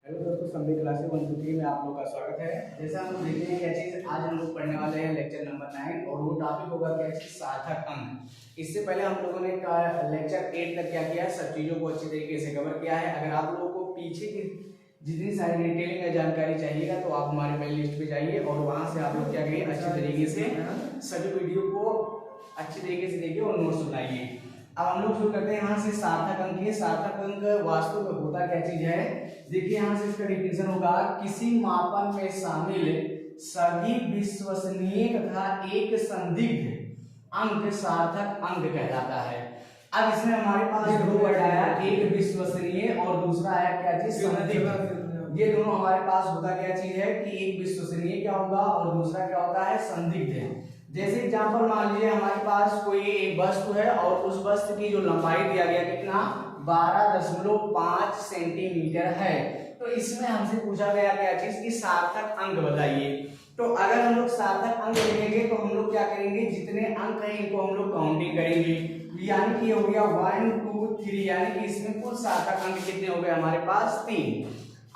Hello दोस्तों, संबी classes 1 2 3 में आप लोग का स्वागत है। जैसा हम लोग देखते हैं क्या चीज आज हम लोग पढ़ने वाले हैं लेक्चर नंबर 9 और वो टॉपिक होगा क्या चीज सार्थक अंक। इससे पहले हम लोगों ने लेक्चर 8 तक क्या किया, सब चीजों को अच्छी तरीके से कवर किया है। अगर आप लोगों को पीछे की जितनी सारी डिटेलिंग या जानकारी चाहिएगा तो आप हमारे प्ले लिस्ट पे जाइए और वहां से आप लोग क्या करिए, अच्छी तरीके से सभी वीडियो को अच्छी तरीके से देखिए और नोट्स बनाइए। अब हम लोग शुरू करते हैं यहाँ से सार्थक अंक। ये सार्थक अंक वास्तव में होता क्या चीज है, देखिए यहाँ से इसका डिफिनेशन होगा, किसी मापन में शामिल सभी विश्वसनीय तथा एक संदिग्ध अंक सार्थक अंक कहलाता है। अब इसमें हमारे पास दो वर्ड आया, एक विश्वसनीय और दूसरा आया क्या चीज, संदिग्ध। ये दोनों हमारे पास होता क्या चीज है कि एक विश्वसनीय क्या होगा और दूसरा क्या होता है, संदिग्ध। जैसे एग्जांपल मान लीजिए हमारे पास कोई एक वस्तु है और उस वस्तु की जो लंबाई दिया गया कितना 12.5 सेंटीमीटर है, तो इसमें हमसे पूछा गया क्या चीज की सार्थक अंक बताइए। तो अगर हम लोग सार्थक अंक लिखेंगे तो हम लोग क्या करेंगे, जितने अंक हैं इनको हम लोग काउंटिंग करेंगे, यानी कि हो गया 1 2 3, यानी कि इसमें कुल सार्थक अंक कितने हो गए हमारे पास 3।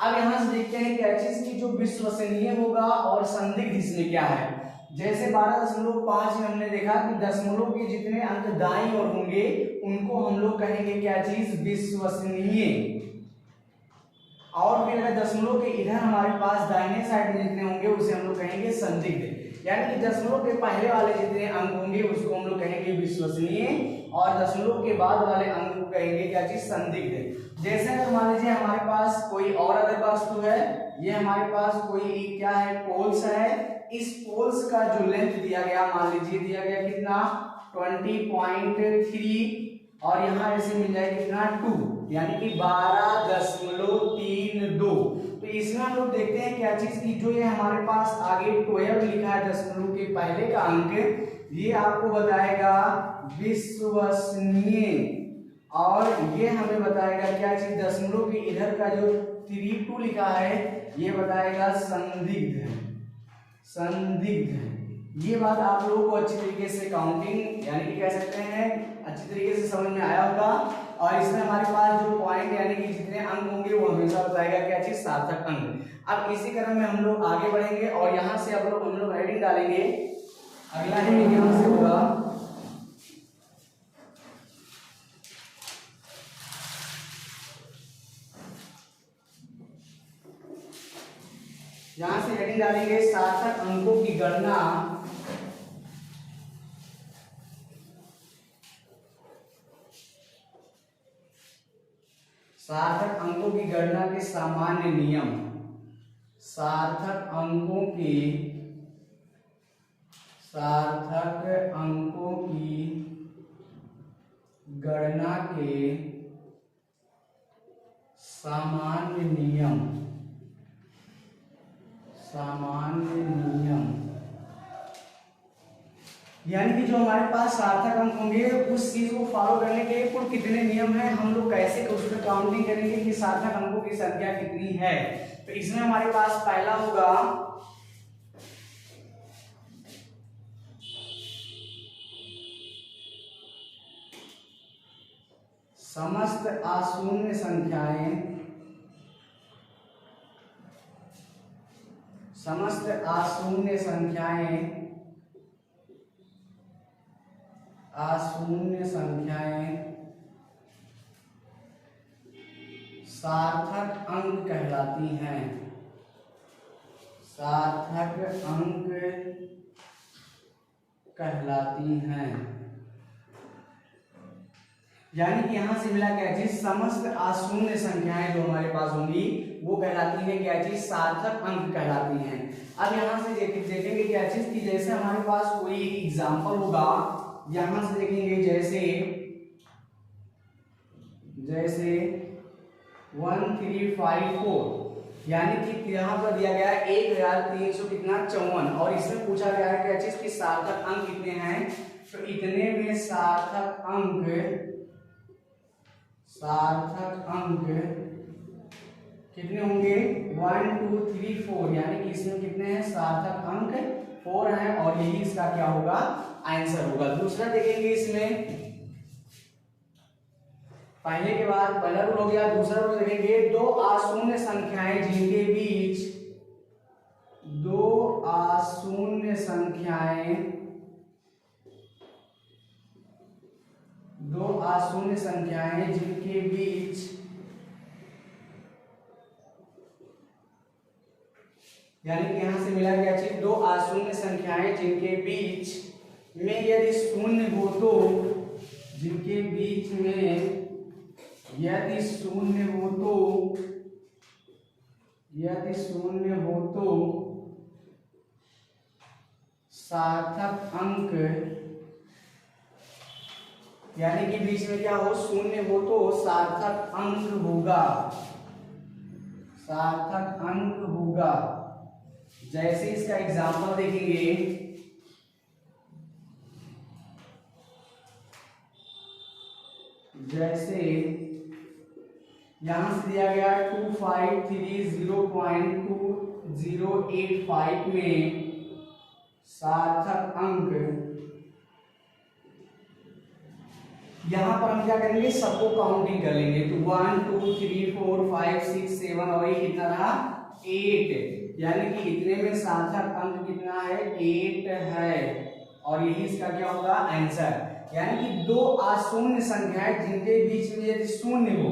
अब यहां से देखते हैं क्या चीज की जो विश्वसनीय होगा और संदिग्ध इसमें क्या है। जैसे 12.5 में हमने देखा कि दशमलव के जितने अंक दाईं ओर होंगे उनको हम लोग कहेंगे क्या चीज, विश्वसनीय। और फिर अगर दशमलव के इधर हमारे पास दाहिने साइड में जितने होंगे उसे हम लोग कहेंगे संदिग्ध। यानी कि दशमलव के पहले वाले जितने अंक होंगे उसको हम लोग कहेंगे विश्वसनीय और दशमलव के बाद वाले अंक को कहेंगे क्या चीज, संदिग्ध। जैसे अगर मान लीजिए हमारे पास कोई और अदर वस्तु है, ये हमारे पास कोई क्या है, पोल्स है। इस पोल्स का जो लेंथ दिया गया, मान लीजिए दिया गया कितना 20.3 और यहाँ ऐसे मिल जाएगा कितना 2, यानी कि 12.32। तो इसमें हम लोग देखते हैं क्या चीज की जो ये हमारे पास आगे 12 लिखा है दशमलव के पहले का अंक, ये आपको बताएगा विश्वसनीय और ये हमें बताएगा क्या चीज, दशमलव के इधर का जो 32 लिखा है ये बताएगा संदिग्ध। ये बात आप लोगों को अच्छी तरीके से काउंटिंग यानी कि कह सकते हैं अच्छी तरीके से समझ में आया होगा। और इसमें हमारे पास जो पॉइंट यानी कि जितने अंक होंगे वो हमेशा बताएगा क्या चीज, सार्थक अंक। अब इसी क्रम में हम लोग आगे बढ़ेंगे और यहाँ से हम लोग हेडिंग डालेंगे। अगला हेडिंग यहाँ से होगा यहां से हेडिंग डालेंगे सार्थक अंकों की गणना के सामान्य नियम। सार्थक अंकों की गणना के सामान्य नियम। यानी कि जो हमारे पास सार्थक अंक होंगे उस चीज को फॉलो करने के कुल कितने नियम हैं, हम लोग कैसे उसमें काउंटिंग करेंगे कि सार्थक अंकों की संख्या कितनी है। तो इसमें हमारे पास पहला होगा समस्त अशून्य संख्याएं सार्थक अंक कहलाती हैं। यानी कि यहां से मिला क्या चीज, समस्त अशून्य संख्याएं जो हमारे पास होंगी वो कहलाती है क्या चीज, सार्थक अंक कहलाती हैं। अब यहां से देखेंगे क्या चीज कि जैसे हमारे पास कोई एग्जांपल होगा, यहां से देखेंगे जैसे 1354, यानी कि यहाँ पर दिया गया है 1354 और इसमें पूछा गया है क्या चीज की सार्थक अंक कितने हैं। तो इतने में सार्थक अंक कितने होंगे, 1 2 3 4, यानी कि इसमें कितने हैं, सार्थक अंक 4 हैं और यही इसका क्या होगा, आंसर होगा। दूसरा देखेंगे इसमें पहले के बाद पहला रूल हो गया। दूसरा रूल देखेंगे, दो अशून्य संख्याएं जिनके बीच दो अशून्य संख्याएं जिनके बीच यानी कि यहां से मिला क्या चीज, दो अशून्य संख्याएं जिनके बीच में यदि शून्य हो तो, जिनके बीच में यदि शून्य हो तो सार्थक अंक, यानी कि बीच में क्या हो, शून्य हो तो सार्थक अंक होगा। जैसे इसका एग्जांपल देखेंगे, जैसे यहां से दिया गया 2530.2085 में सार्थक अंक, यहां पर हम क्या करेंगे, सबको काउंटिंग कर लेंगे। तो 1 2 3 4 5 6 7 और ये कितना रहा, 8, यानी कि इतने में सार्थक अंक कितना है, 8 है। और यही इसका क्या होगा, आंसर। यानी कि दो अशून्य संख्याएं जिनके बीच में यदि शून्य हो,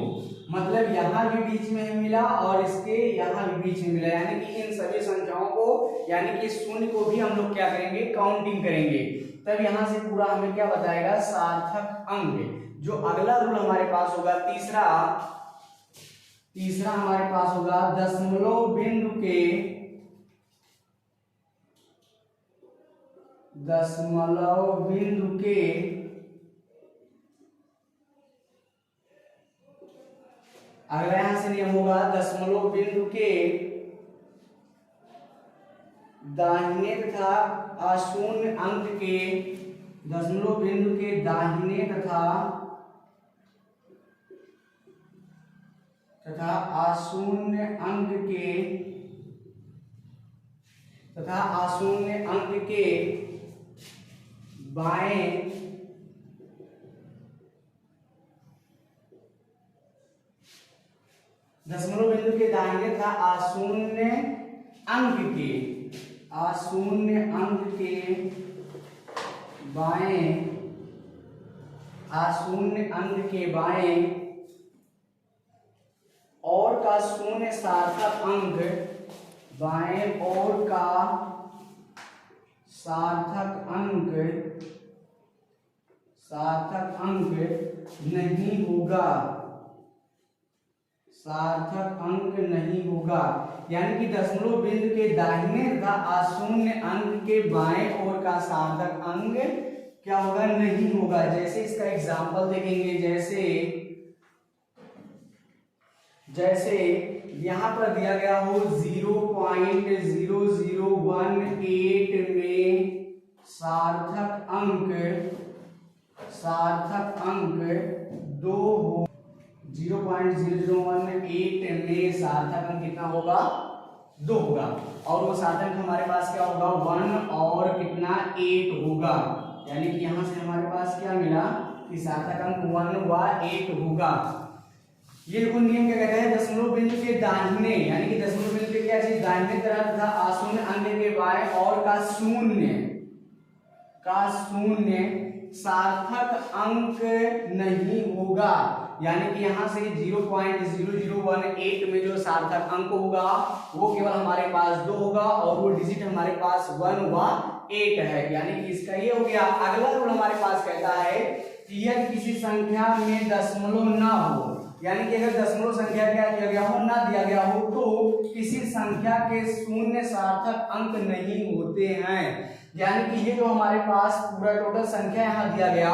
मतलब यहाँ भी बीच में मिला और इसके यहाँ भी बीच में मिला, यानी कि इन सभी संख्याओं को, यानी कि शून्य को भी हम लोग क्या करेंगे, काउंटिंग करेंगे। तब यहाँ से पूरा हमें क्या बताएगा, सार्थक अंक। जो अगला रूल हमारे पास होगा, तीसरा हमारे पास होगा दशमलव बिंदु के अगला यहां से नियम होगा, दशमलव बिंदु के दाहिने तथा अशून्य अंक के, दशमलव बिंदु के दाहिने तथा अशून्य अंक के बाएं दशमलव बिंदु के दाहिने तथा अशून्य अंक के बाएं और का शून्य सार्थक अंक, बाएं और का सार्थक अंक नहीं होगा। यानी कि दशमलव बिंदु के दाहिने तथा अशून्य अंक के बाएं ओर का सार्थक अंक क्या होगा, नहीं होगा। जैसे इसका एग्जांपल देखेंगे, जैसे यहां पर दिया गया हो 0.0018 में सार्थक अंक 2 हो, 0.0018 में सार्थक अंक कितना होगा, 2 होगा। और वो सार्थक अंक हमारे पास क्या होगा, 1 और कितना, 8 होगा। यानी कि यहां से हमारे पास क्या मिला कि सार्थक अंक 1 व 8 होगा। ये नियम क्या कहता है, दशमलव बिंदु के दाहिने, यानी कि दशमलव बिंदु के क्या चीज, दाहिने तरफ तथा अशून्य अंक के बाएं और का शून्य सार्थक अंक नहीं होगा। यानी कि यहाँ से 0.0018 में जो सार्थक अंक होगा वो केवल हमारे पास 2 होगा और वो डिजिट हमारे पास 1 व 8 है। यानी कि इसका ये हो गया। अगला रूल हमारे पास कहता है कि यदि किसी संख्या में दशमलव ना हो, यानी कि अगर दशमलव संख्या क्या दिया गया हो, ना दिया गया हो, तो किसी संख्या के शून्य सार्थक अंक नहीं होते हैं। यानी कि ये जो हमारे पास पूरा टोटल संख्या यहाँ दिया गया,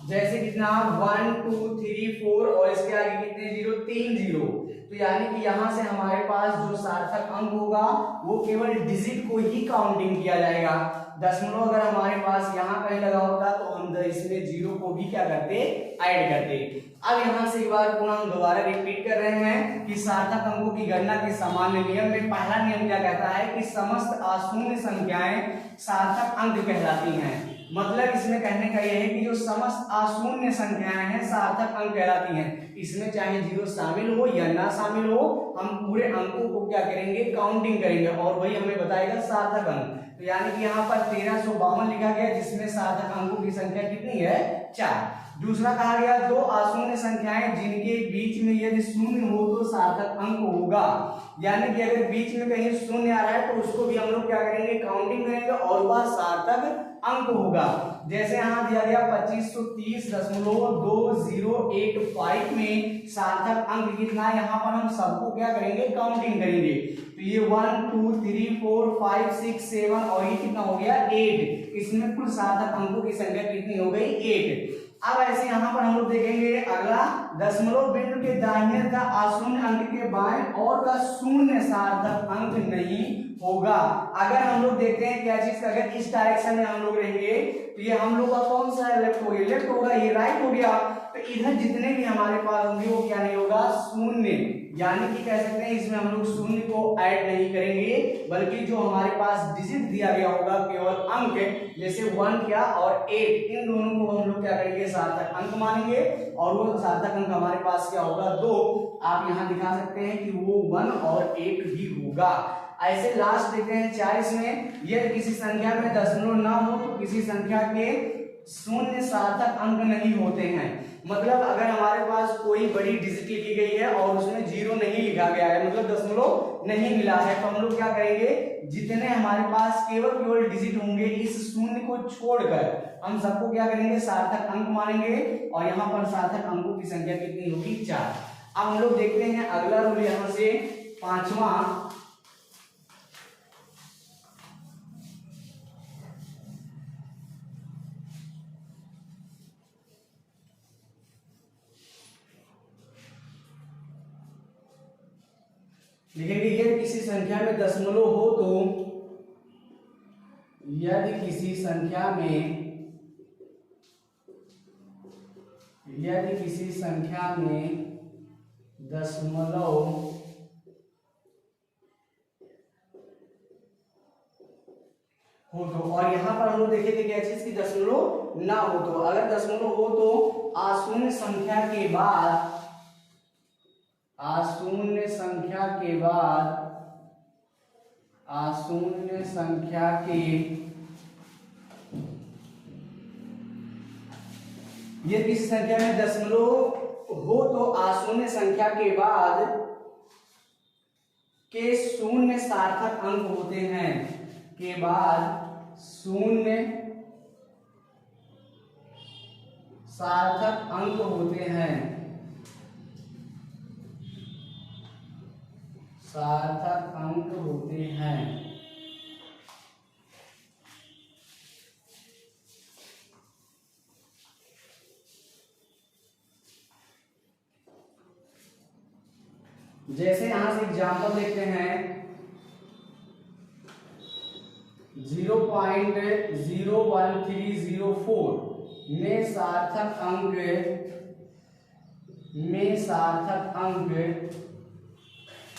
जैसे कितना 1 2 3 4 और इसके आगे कितने 0, 3 0, तो यानी कि यहाँ से हमारे पास जो सार्थक अंक होगा वो केवल डिजिट को ही काउंटिंग किया जाएगा। दशमलव अगर हमारे पास यहाँ कहीं लगा होता तो हम इसमें 0 को भी क्या करते, ऐड करते। अब यहाँ से एक बार पुनः हम दोबारा रिपीट कर रहे हैं कि सार्थक अंकों की गणना के सामान्य नियम में पहला नियम क्या कहता है कि समस्त अशून्य संख्याएं सार्थक अंक कहलाती हैं। मतलब इसमें कहने का यह है कि जो समस्त अशून्य संख्याएं हैं सार्थक अंक कहलाती हैं। इसमें चाहे जीरो शामिल हो या ना शामिल हो, हम पूरे अंकों को क्या करेंगे, काउंटिंग करेंगे और वही हमें बताएगा सार्थक अंक। तो यानी कि यहाँ पर 1352 लिखा गया, जिसमें सार्थक अंकों की संख्या कितनी है, 4। दूसरा कहा गया दो अशून्य संख्याएं जिनके बीच में यदि शून्य हो तो सार्थक अंक होगा। यानी कि अगर बीच में कहीं शून्य आ रहा है तो उसको भी हम लोग क्या करेंगे, काउंटिंग करेंगे और वह सार्थक अंक होगा। जैसे यहाँ दिया गया 2530.2085 में सार्थक अंक कितना है, यहाँ पर हम सबको क्या करेंगे, काउंटिंग करेंगे। तो ये 1 2 3 4 5 6 7 और ये कितना हो गया, 8। इसमें कुल सार्थक अंकों की संख्या कितनी हो गई, 8। अब ऐसे यहाँ पर हम लोग देखेंगे अगला, दशमलव बिंदु के दाहिने का अशून्य अंक के बाएं और का शून्य सार्थक अंक नहीं होगा। अगर हम लोग देखते हैं क्या चीज, अगर इस डायरेक्शन में हम लोग रहेंगे तो ये हम लोग का कौन सा है, लेफ्ट हो गया, लेफ्ट होगा, ये राइट हो गया। तो इधर जितने भी हमारे पास होंगे वो क्या नहीं होगा, शून्य। यानी कि कह सकते हैं इसमें हम लोग शून्य को ऐड नहीं करेंगे, बल्कि जो हमारे पास डिजिट दिया गया होगा, केवल अंक, जैसे 1 क्या और 8, इन दोनों को हम लोग क्या करेंगे, सार्थक अंक मानेंगे और वो सार्थक अंक हमारे पास क्या होगा, 2। आप यहाँ दिखा सकते हैं कि वो 1 और 8 भी होगा। ऐसे लास्ट देखते हैं 40 में, यदि किसी संख्या में दशमलव ना हो तो किसी संख्या के शून्य सार्थक अंक नहीं होते हैं। मतलब अगर हमारे पास कोई बड़ी डिजिट लिखी गई है और उसमें जीरो नहीं लिखा गया है, मतलब दशमलव नहीं मिला है, तो हम लोग क्या करेंगे, जितने हमारे पास केवल डिजिट होंगे इस शून्य को छोड़कर हम सबको क्या करेंगे, सार्थक अंक मानेंगे और यहाँ पर सार्थक अंकों की संख्या कितनी होगी, 4। अब हम लोग देखते हैं अगला रूल, यहाँ से 5वां, लिखेंगे यदि किसी संख्या में दशमलव हो तो, यदि किसी संख्या में दशमलव हो तो, और यहां पर हम लोग देखेंगे क्या चीज की, दशमलव ना हो तो, अगर दशमलव हो तो अशून्य संख्या के बाद ये किसी संख्या में दशमलव हो तो अशून्य संख्या के बाद के शून्य सार्थक अंक होते हैं, के बाद शून्य सार्थक अंक होते हैं, सार्थक अंक होते हैं। जैसे यहां से एग्जांपल देखते हैं, 0.01304 में सार्थक अंक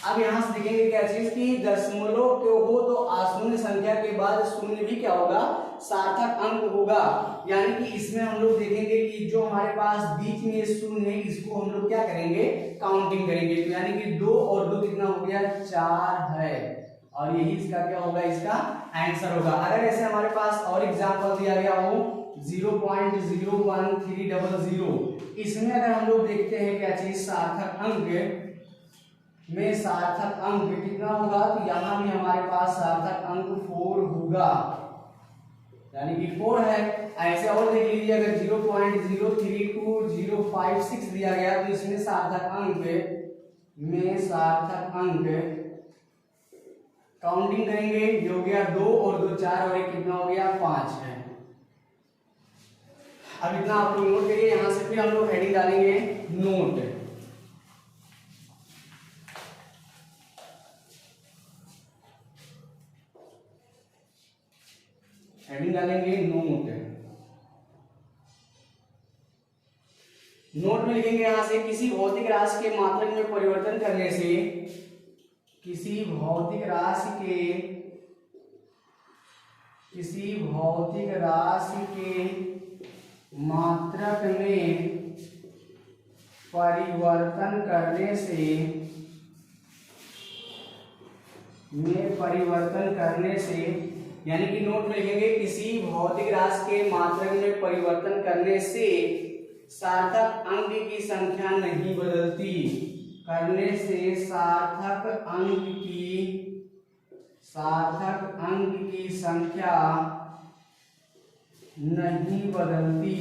अब यहां से देखेंगे क्या चीज की, दशमलव के हो तो अशून्य संख्या के बाद शून्य भी क्या होगा, सार्थक अंक होगा। यानी कि इसमें हम लोग देखेंगे कि जो हमारे पास बीच में शून्य है इसको हम लोग क्या करेंगे, काउंटिंग करेंगे। तो यानी कि 2 और 2 कितना हो गया, 4 है और यही इसका क्या होगा, इसका आंसर होगा। अगर ऐसे हमारे पास और एग्जांपल दिया गया हो 0.01300, इसमें अगर हम लोग देखते हैं क्या चीज, सार्थक अंक में सार्थक अंक कितना होगा, तो यहां भी हमारे पास सार्थक अंक 4 होगा, यानी कि 4 है। ऐसे और देख लीजिए, अगर 0.032056 दिया गया तो इसमें सार्थक अंक काउंटिंग करेंगे, ये हो गया 2 और 2 4 और एक कितना हो गया, 5 है। अब इतना आप लोग नोट करिए। यहां से फिर हम लोग हेडिंग डालेंगे नोट, हेडिंग डालेंगे नोट। नोट में लिखेंगे यहां से, किसी भौतिक राशि के मात्रक में परिवर्तन करने से, किसी भौतिक राशि के किसी भौतिक राशि के मात्रक में परिवर्तन करने से यानी कि नोट में लिखेंगे किसी भौतिक राशि के मात्रक में परिवर्तन करने से सार्थक अंक की संख्या नहीं बदलती। सार्थक अंक की संख्या नहीं बदलती।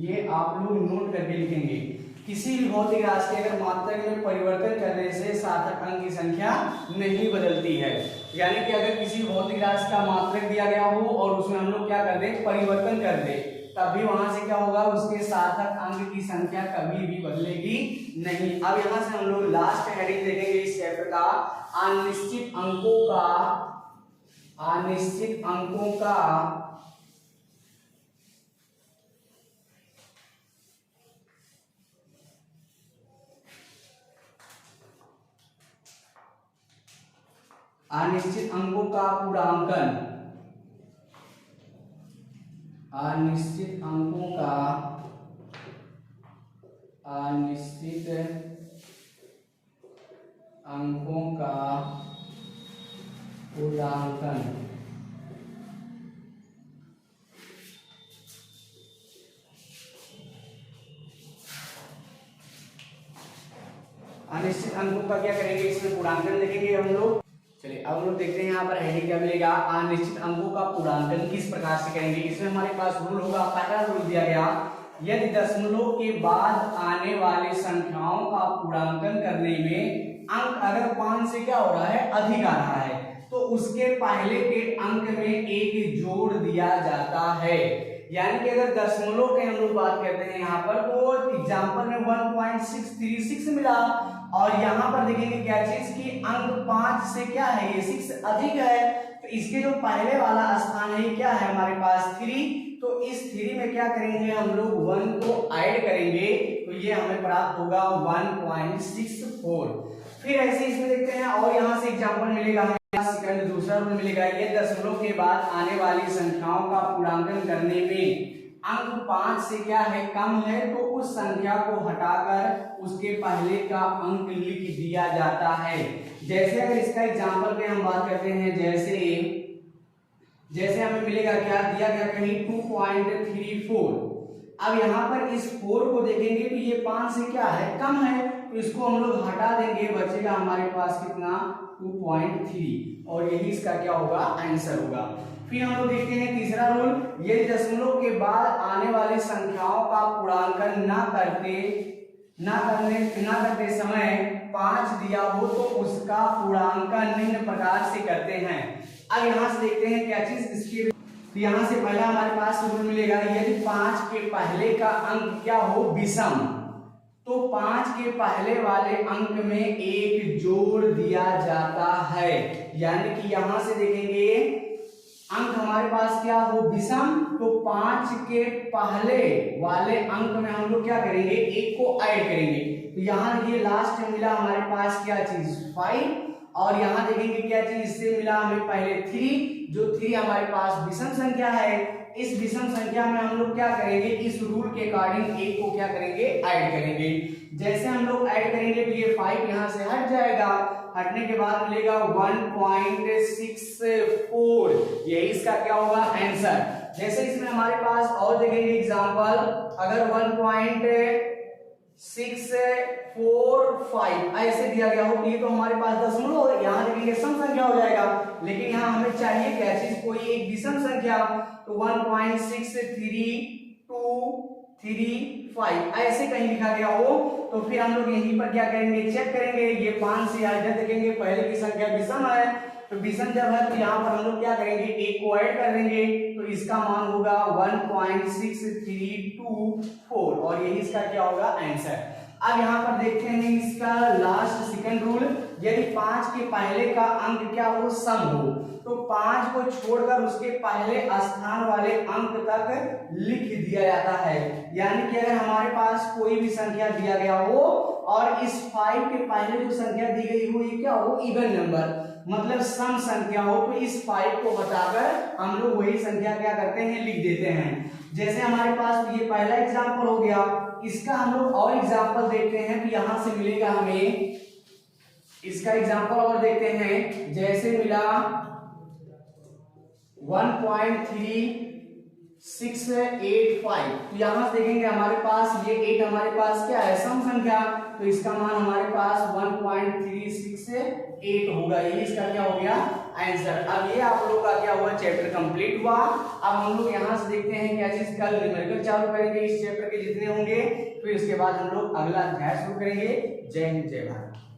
ये आप लोग नोट करके लिखेंगे। किसी भी भौतिक राशि के अगर मात्रक में परिवर्तन करने से सार्थक अंक की संख्या नहीं बदलती है। यानी कि अगर किसी भौतिक राशि का मात्रक दिया गया हो और उसमें हम लोग क्या कर दें, परिवर्तन कर दें, तब भी वहां से क्या होगा, उसके सार्थक अंक की संख्या कभी भी बदलेगी नहीं। अब यहां से हम लोग लास्ट हेडिंग देखेंगे इस चैप्टर का, अनिश्चित अंकों का अनिश्चित अंकों का पूर्णांकन। अनिश्चित अंकों का पूर्णांकन। अनिश्चित अंकों का क्या करेंगे, इसमें पूर्णांकन देखेंगे हम लोग। चलिए अब हम लोग देखते हैं यहाँ पर हेडिंग क्या मिलेगा, अनिश्चित अंकों का पूर्णांकन किस प्रकार से करेंगे। इसमें हमारे पास रूल होगा, पहला रूल दिया गया, यदि दशमलव के बाद आने वाली संख्याओं का पूर्णांकन करने में अंक अगर 5 से क्या हो रहा है, अधिक आ रहा है, तो उसके पहले के अंक में एक जोड़ दिया जाता है। यानी कि अगर दशमलव के हम लोग बात करते हैं यहाँ पर, तो एग्जाम्पल में 1.636 मिला और यहाँ पर देखेंगे क्या चीज की अंक 5 से क्या है, ये 6 अधिक है, तो इसके जो पहले वाला स्थान है क्या है हमारे पास 3, तो इस 3 में क्या करेंगे हम लोग 1 को ऐड करेंगे, तो ये हमें प्राप्त होगा 1.64। फिर ऐसे इसमें देखते हैं और यहाँ से एग्जाम्पल मिलेगा सेकंड, दूसरा रूल मिलेगा, ये दशमलव के बाद आने वाली संख्याओं का पूर्णांकन करने में अंक 5 से क्या है, कम है, तो उस संख्या को हटाकर उसके पहले का अंक लिख दिया जाता है। जैसे अगर इसका एग्जांपल पे हम बात करते हैं, जैसे हमें मिलेगा क्या दिया गया कहीं 2.34। अब यहाँ पर इस 4 को देखेंगे तो ये 5 से क्या है, कम है, तो इसको हम लोग हटा देंगे, बचेगा हमारे पास कितना 2.3 और यही इसका क्या होगा, आंसर होगा। फिर हम लोग देखते हैं तीसरा रूल, यदि दशमलव के बाद आने वाली संख्याओं का पूर्णांकन ना करते समय 5 दिया हो तो उसका पूर्णांकन निम्न प्रकार से करते हैं। अब यहाँ से देखते हैं क्या चीज इसकी, तो यहाँ से पहला हमारे पास रूल मिलेगा, यदि 5 के पहले का अंक क्या हो, विषम, तो 5 के पहले वाले अंक में एक जोड़ दिया जाता है। यानी कि यहां से देखेंगे अंक हमारे पास क्या हो, विषम, तो 5 के पहले वाले अंक में हम लोग क्या करेंगे, एक को ऐड करेंगे, तो यहाँ देखिए लास्ट में मिला हमारे पास क्या चीज 5, और यहाँ देखेंगे क्या चीज, इससे मिला हमें पहले 3, जो 3 हमारे पास विषम संख्या है। इस विषम संख्या में हम लोग क्या करेंगे, इस रूल के अकॉर्डिंग एक को क्या करेंगे, ऐड करेंगे। जैसे हम लोग ऐड करेंगे तो ये 5 यहाँ से हट जाएगा, हटने के बाद मिलेगा 1.64, यही इसका क्या होगा, आंसर। जैसे इसमें हमारे पास और देखेंगे एग्जांपल, अगर 1.645 ऐसे दिया गया हो, ये तो हमारे पास दशमलव है, यहाँ देखेंगे सम संख्या हो जाएगा, लेकिन यहाँ हमें चाहिए क्या चीज, कोई एक विषम संख्या, तो 1.63235 ऐसे कहीं लिखा गया हो, तो फिर हम लोग यहीं पर क्या करेंगे, चेक करेंगे, ये 5 से इधर देखेंगे पहले की संख्या विषम है, तो विषम जब है तो यहाँ पर हम लोग क्या करेंगे, एक को ऐड कर देंगे, तो इसका मान होगा 1.6324 और यही इसका क्या होगा, आंसर। अब यहाँ पर देखते हैं इसका लास्ट सेकंड रूल, यदि 5 के पहले का अंक क्या हो, सम हो, तो 5 को छोड़कर उसके पहले स्थान वाले अंक तक लिख दिया जाता है। यानी कि अगर हमारे पास कोई भी संख्या दिया गया हो और इस 5 के पहले जो संख्या दी गई हो ये क्या हो, इवन नंबर, मतलब सम संख्या हो, तो इस 5 को हटाकर हम लोग वही संख्या क्या करते हैं, लिख देते हैं। जैसे हमारे पास ये पहला एग्जांपल हो गया, इसका हम लोग और एग्जांपल देखते हैं, तो यहां से मिलेगा हमें इसका एग्जांपल और देखते हैं। जैसे मिला 1.3685, तो यहां से देखेंगे हमारे पास ये 8 हमारे पास क्या है, सम संख्या, तो इसका मान हमारे पास 1.368 होगा। ये इसका क्या हो गया, आंसर। अब ये आप लोगों का क्या हुआ, चैप्टर कंप्लीट हुआ। अब हम लोग यहां से देखते हैं क्या चीज, कल न्यूमेरिकल चालू करेंगे इस चैप्टर के जितने होंगे, फिर उसके बाद हम लोग अगला अध्याय शुरू करेंगे। जय हिंद, जय भारत।